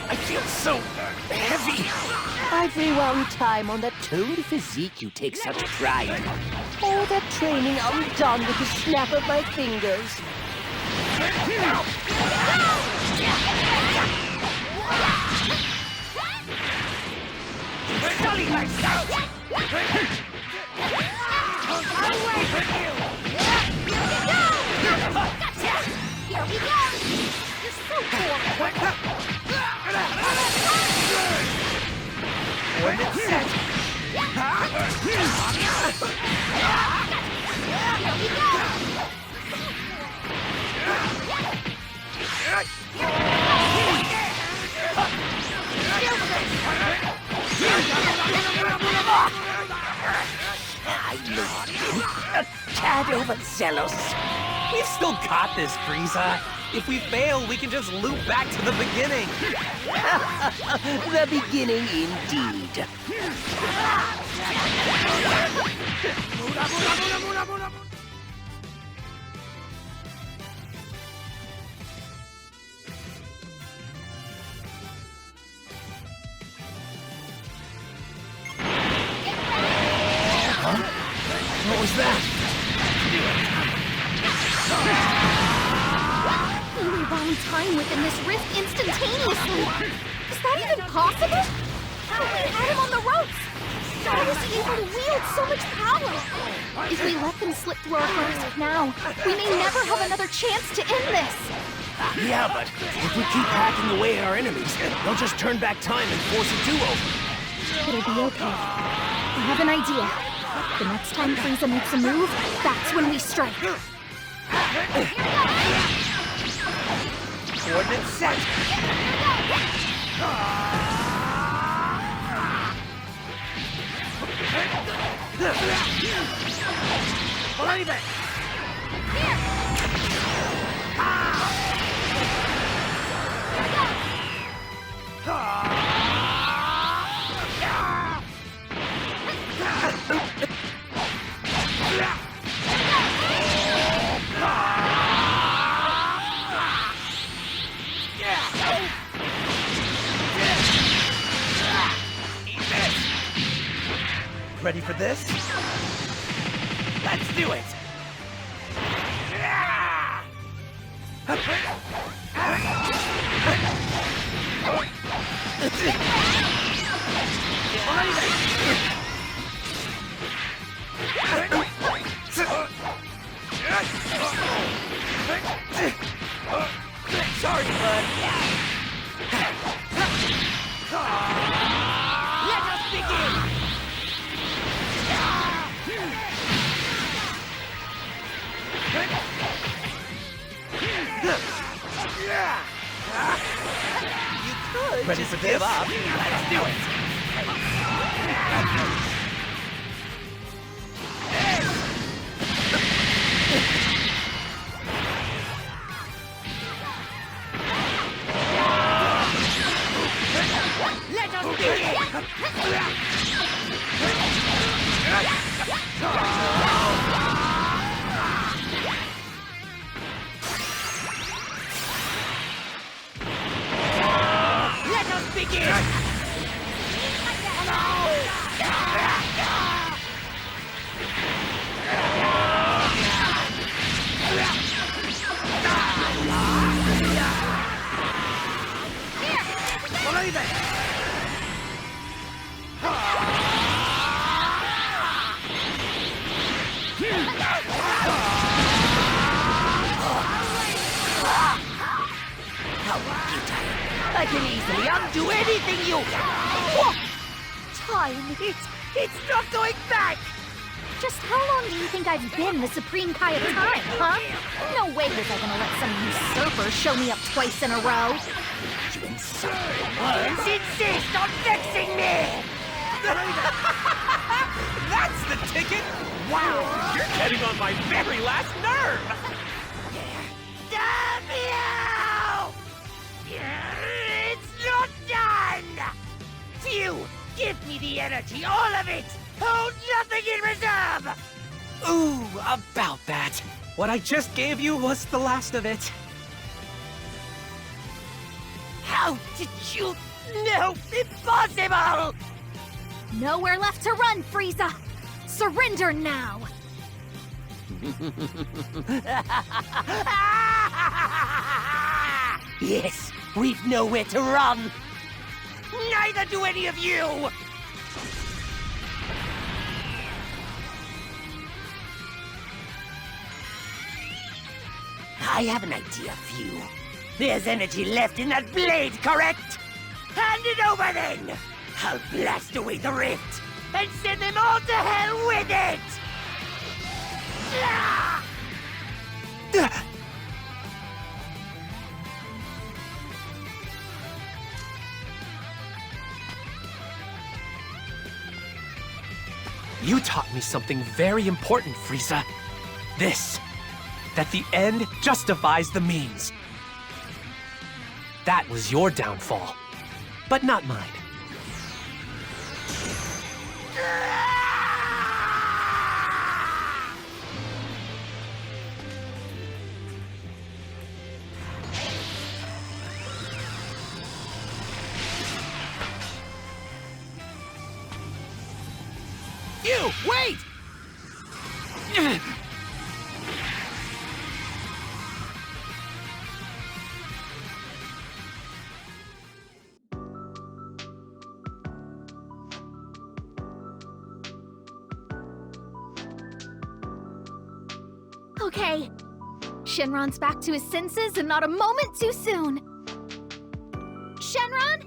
I feel so heavy. I've rewound time on that toned physique you take such pride in. All that training undone with the snap of my fingers. Sully myself! I'll wait for you! Gotcha! Here we go! You're so cool! Coordinate set! Here we go! I know a tad overzealous. We've still got this, Frieza. If we fail, we can just loop back to the beginning. The beginning indeed. What was that? We rewound time within this rift instantaneously. Is that even possible? But we had him on the ropes. How was he able to wield so much power? If we let them slip through our grasp now, we may never have another chance to end this. Yeah, but if we keep hacking away at our enemies, they'll just turn back time and force a do-over. It'll be okay. I have an idea. The next time Frieza makes a move, that's when we strike. Coordinate set! Believe it! Ready for this? Let's do it! Sorry, bud. Let us begin! Ready for this? Let's do it! Let us begin! Let us begin! you, Time. I can easily undo anything you... What? Time, it's not going back! Just how long do you think I've been the Supreme Kai of Time, huh? No way was I gonna let some usurper show me up twice in a row. You insufferable worms insist on vexing me! That's the ticket! Wow, you're getting on my very last nerve! Damn you! It's not done! Phew! Give me the energy, all of it! Hold nothing in reserve! Ooh, about that. What I just gave you was the last of it. How did you... No! Impossible! Nowhere left to run, Frieza! Surrender now! Yes, we've nowhere to run! Neither do any of you! I have an idea for you. There's energy left in that blade, correct? Hand it over then! I'll blast away the rift and send them all to hell with it! Ah! You taught me something very important, Frieza. This. That the end justifies the means. That was your downfall, but not mine. You, wait! Okay. Shenron's back to his senses and not a moment too soon. Shenron,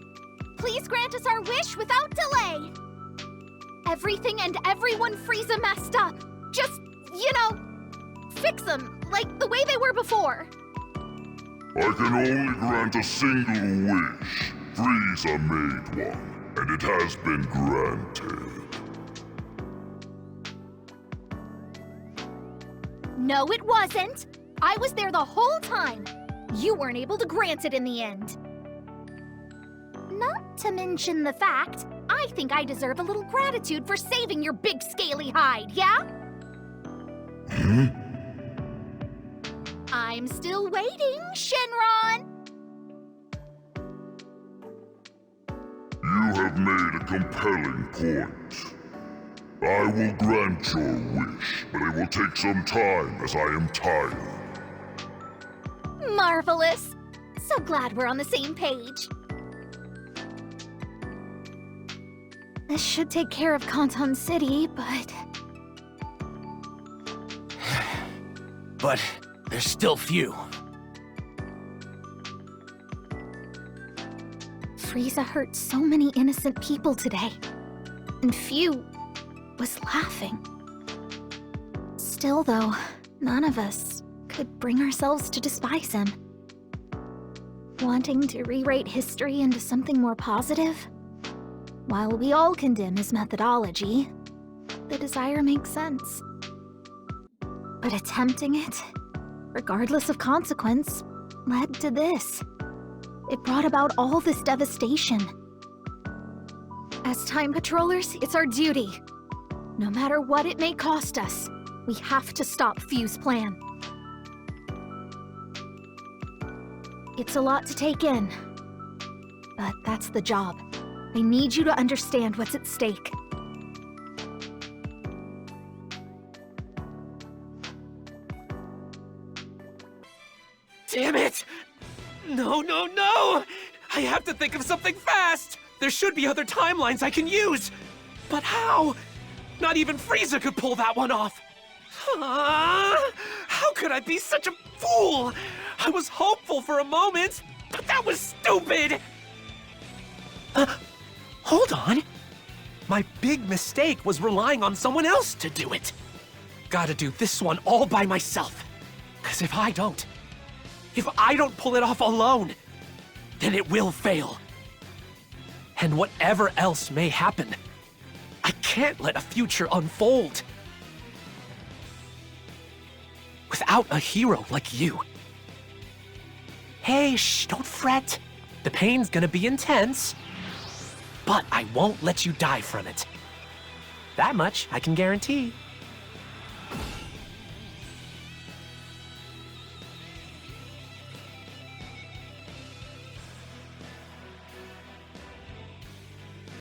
please grant us our wish without delay. Everything and everyone Frieza messed up. Just, fix them, like the way they were before. I can only grant a single wish. Frieza made one, and it has been granted. No, it wasn't. I was there the whole time. You weren't able to grant it in the end. Not to mention the fact, I think I deserve a little gratitude for saving your big scaly hide, yeah? Hmm? I'm still waiting, Shenron! You have made a compelling point. I will grant your wish, but it will take some time as I am tired. Marvelous! So glad we're on the same page. This should take care of Kanton City, but... But there's still few. Frieza hurt so many innocent people today, and few was laughing. Still, though, none of us could bring ourselves to despise him. Wanting to rewrite history into something more positive? While we all condemn his methodology, the desire makes sense. But attempting it, regardless of consequence, led to this. It brought about all this devastation. As Time Patrollers, it's our duty. No matter what it may cost us, we have to stop Few's plan. It's a lot to take in, but that's the job. I need you to understand what's at stake. Damn it! No, no, no! I have to think of something fast! There should be other timelines I can use! But how? Not even Frieza could pull that one off! How could I be such a fool? I was hopeful for a moment, but That was stupid! Hold on. My big mistake was relying on someone else to do it. Gotta do this one all by myself. 'Cause if I don't pull it off alone, then it will fail. And whatever else may happen, I can't let a future unfold without a hero like you. Hey, shh, don't fret. The pain's gonna be intense, but I won't let you die from it. That much I can guarantee.